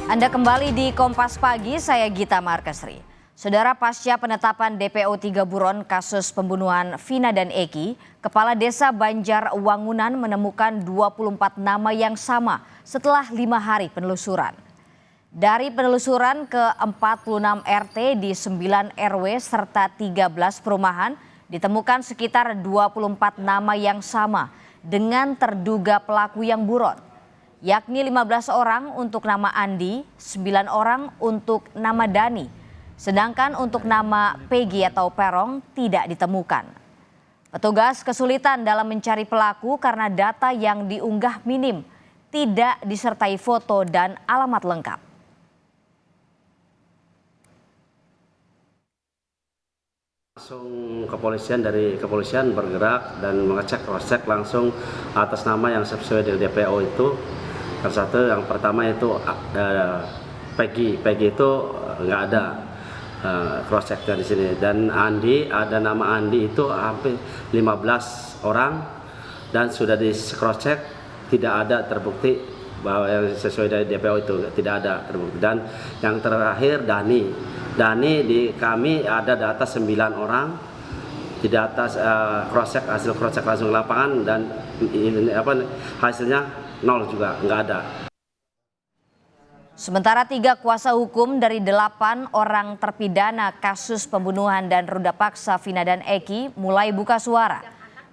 Anda kembali di Kompas Pagi, saya Gita Markesri. Saudara, pasca penetapan DPO 3 buron kasus pembunuhan Vina dan Eki, Kepala Desa Banjar Wangunan menemukan 24 nama yang sama setelah 5 hari penelusuran. Dari penelusuran ke 46 RT di 9 RW serta 13 perumahan, ditemukan sekitar 24 nama yang sama dengan terduga pelaku yang buron, yakni 15 orang untuk nama Andi, 9 orang untuk nama Dani, sedangkan untuk nama Peggy atau Perong tidak ditemukan. Petugas kesulitan dalam mencari pelaku karena data yang diunggah minim, tidak disertai foto dan alamat lengkap. Langsung dari kepolisian bergerak dan mengecek cross-check langsung atas nama yang sesuai dengan DPO itu. Satu yang pertama itu Peggy itu nggak ada cross-check di sini, dan Andi, ada nama Andi itu hampir 15 orang dan sudah di cross-check tidak ada terbukti bahwa yang sesuai dari DPO itu, tidak ada terbukti. Dan yang terakhir Dani di kami ada data 9 orang, di data hasil cross-check langsung lapangan dan hasilnya 0 juga, nggak ada. Sementara 3 kuasa hukum dari 8 orang terpidana kasus pembunuhan dan ruda paksa Vina dan Eki mulai buka suara.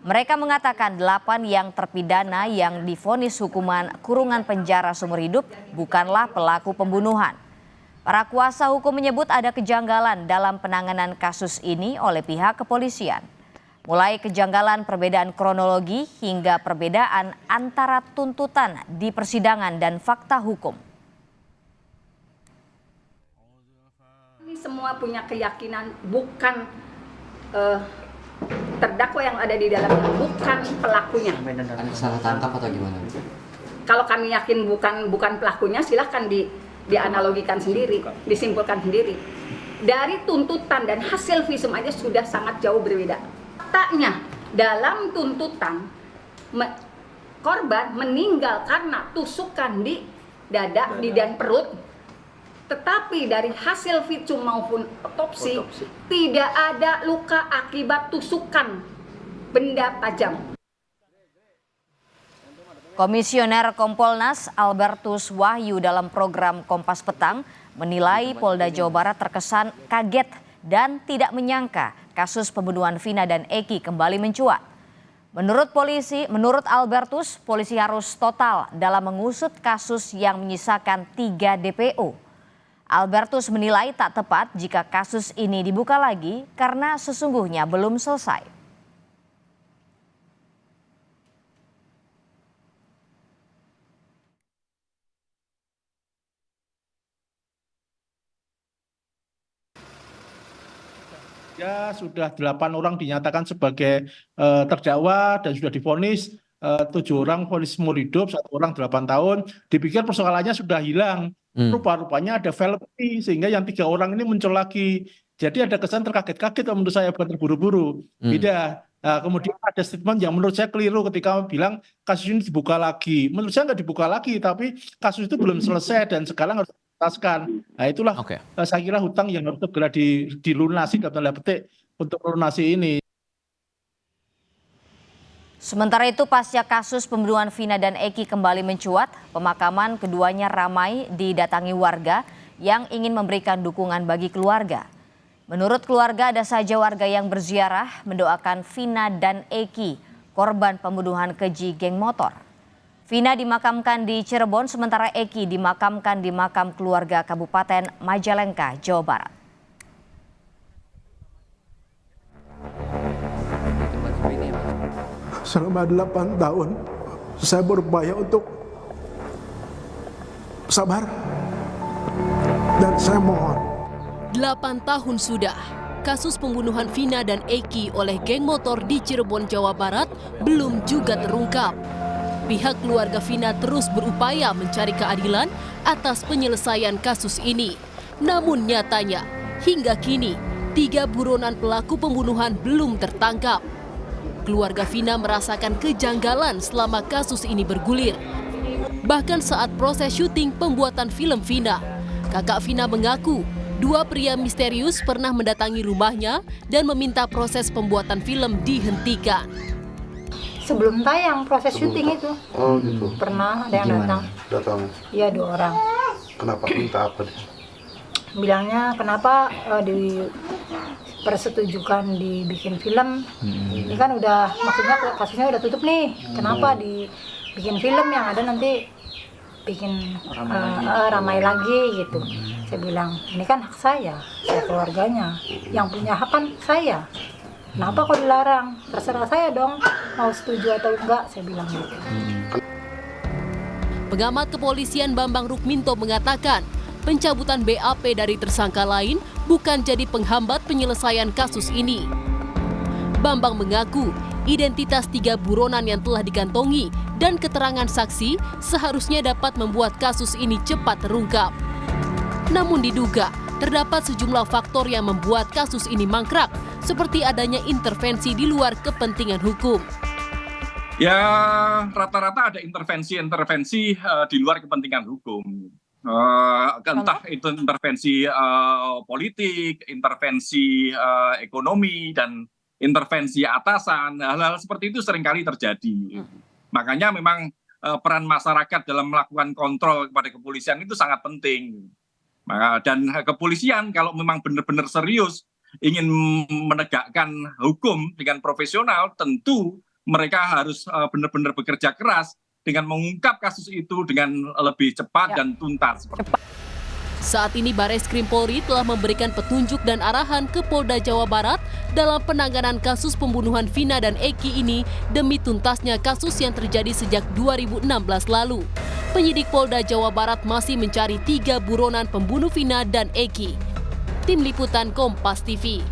Mereka mengatakan 8 yang terpidana yang divonis hukuman kurungan penjara seumur hidup bukanlah pelaku pembunuhan. Para kuasa hukum menyebut ada kejanggalan dalam penanganan kasus ini oleh pihak kepolisian. Mulai kejanggalan perbedaan kronologi hingga perbedaan antara tuntutan di persidangan dan fakta hukum. Ini semua punya keyakinan bukan terdakwa yang ada di dalamnya, bukan pelakunya. Ada salah tangkap atau gimana? Kalau kami yakin bukan pelakunya, silahkan dianalogikan sendiri, disimpulkan sendiri. Dari tuntutan dan hasil visum aja sudah sangat jauh berbeda. Faktanya dalam tuntutan korban meninggal karena tusukan di dada, di dan perut. Tetapi dari hasil visum maupun otopsi tidak ada luka akibat tusukan benda tajam. Komisioner Kompolnas Albertus Wahyu dalam program Kompas Petang menilai Polda Jawa Barat terkesan kaget dan tidak menyangka kasus pembunuhan Vina dan Eki kembali mencuat. Menurut Albertus, polisi harus total dalam mengusut kasus yang menyisakan 3 DPO. Albertus menilai tak tepat jika kasus ini dibuka lagi karena sesungguhnya belum selesai. Ya, sudah 8 orang dinyatakan sebagai terdakwa dan sudah divonis 7 orang vonis seumur hidup, 1 orang 8 tahun. Dipikir persoalannya sudah hilang. Rupa-rupanya ada velopati sehingga yang 3 orang ini muncul lagi. Jadi ada kesan terkaget-kaget menurut saya, bukan terburu-buru. Beda. Nah, kemudian ada statement yang menurut saya keliru ketika bilang kasus ini dibuka lagi. Menurut saya nggak dibuka lagi, tapi kasus itu belum selesai dan sekarang harus dituntaskan. Nah, itulah saya kira hutang yang harus segera dilunasi dalam tanda petik untuk melunasi ini. Sementara itu, pasca kasus pembunuhan Vina dan Eki kembali mencuat, pemakaman keduanya ramai didatangi warga yang ingin memberikan dukungan bagi keluarga. Menurut keluarga, ada saja warga yang berziarah mendoakan Vina dan Eki, korban pembunuhan keji geng motor. Vina dimakamkan di Cirebon, sementara Eki dimakamkan di makam keluarga Kabupaten Majalengka, Jawa Barat. Selama 8 tahun saya berupaya untuk sabar dan saya mohon. 8 tahun sudah kasus pembunuhan Vina dan Eki oleh geng motor di Cirebon, Jawa Barat belum juga terungkap. Pihak keluarga Vina terus berupaya mencari keadilan atas penyelesaian kasus ini. Namun nyatanya hingga kini 3 buronan pelaku pembunuhan belum tertangkap. Keluarga Vina merasakan kejanggalan selama kasus ini bergulir. Bahkan saat proses syuting pembuatan film Vina, kakak Vina mengaku 2 pria misterius pernah mendatangi rumahnya dan meminta proses pembuatan film dihentikan. Sebelum tayang proses syuting itu, Oh gitu. pernah ada yang datang. Datang. Iya 2 orang. Kenapa minta apa dia? Bilangnya kenapa dipersetujukan dibikin film? Ini kan udah maksudnya kasusnya udah tutup nih. Kenapa dibikin film yang ada nanti bikin ramai lagi gitu. Saya bilang ini kan hak saya keluarganya. Yang punya hak kan saya. Kenapa kok dilarang? Terserah saya dong mau setuju atau enggak, saya bilang gitu. Pengamat kepolisian Bambang Rukminto mengatakan, pencabutan BAP dari tersangka lain bukan jadi penghambat penyelesaian kasus ini. Bambang mengaku identitas 3 buronan yang telah dikantongi dan keterangan saksi seharusnya dapat membuat kasus ini cepat terungkap. Namun diduga terdapat sejumlah faktor yang membuat kasus ini mangkrak, seperti adanya intervensi di luar kepentingan hukum. Ya, rata-rata ada intervensi di luar kepentingan hukum. Entah itu intervensi politik, intervensi ekonomi, dan intervensi atasan. Hal-hal seperti itu seringkali terjadi. Makanya memang peran masyarakat dalam melakukan kontrol kepada kepolisian itu sangat penting. Dan kepolisian kalau memang benar-benar serius ingin menegakkan hukum dengan profesional, tentu mereka harus benar-benar bekerja keras dengan mengungkap kasus itu dengan lebih cepat dan tuntas. Saat ini Bareskrim Polri telah memberikan petunjuk dan arahan ke Polda Jawa Barat dalam penanganan kasus pembunuhan Vina dan Eki ini demi tuntasnya kasus yang terjadi sejak 2016 lalu. Penyidik Polda Jawa Barat masih mencari 3 buronan pembunuh Vina dan Eki. Tim Liputan Kompas TV.